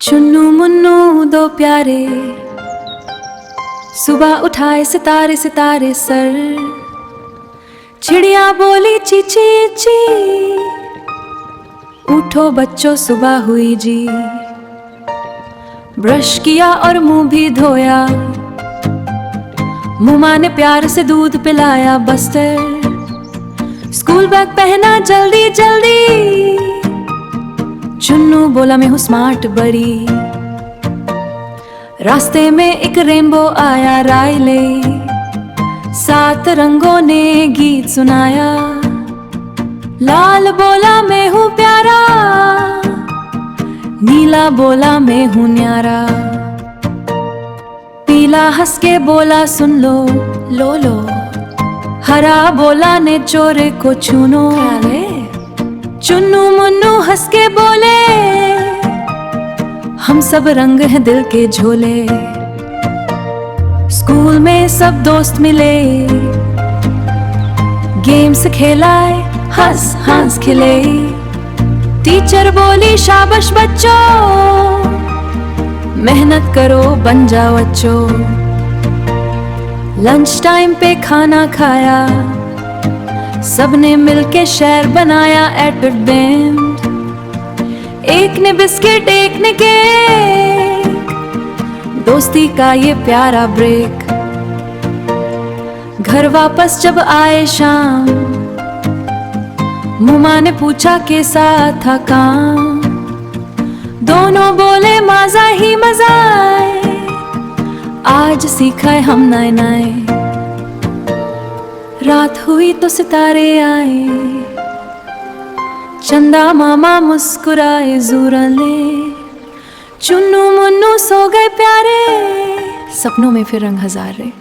चुन्नू मुन्नू दो प्यारे, सुबह उठाए सितारे सितारे सर। चिड़िया बोली ची ची ची, उठो बच्चों सुबह हुई जी। ब्रश किया और मुंह भी धोया, मुमा ने प्यार से दूध पिलाया बस्तर। स्कूल बैग पहना जल्दी जल्दी, चुन्नू बोला मैं हूँ स्मार्ट बड़ी। रास्ते में एक रेनबो आया रायले, 7 रंगों ने गीत सुनाया। लाल बोला मैं हूँ प्यारा, नीला बोला मैं हूँ न्यारा। पीला हंस के बोला सुन लो लो लो, हरा बोला ने चोरे को छूनो। चुन्नू मुन्नू हंस के बोले हम सब रंग हैं दिल के झोले। स्कूल में सब दोस्त मिले, गेम्स खेलाए हंस हंस खिले। टीचर बोली शाबाश बच्चों, मेहनत करो बन जाओ अच्छो। लंच टाइम पे खाना खाया, सबने मिलके शेयर बनाया एट बैंड। एक ने बिस्किट एक ने केक, दोस्ती का ये प्यारा ब्रेक। घर वापस जब आए शाम, मुमा ने पूछा कैसा था काम। दोनों बोले मजा ही मजा आए, आज सीखा है हम नए नए। रात हुई तो सितारे आए, चंदा मामा मुस्कुराए ज़ूरले। चुन्नू मुन्नू सो गए प्यारे, सपनों में फिर रंग हजारे।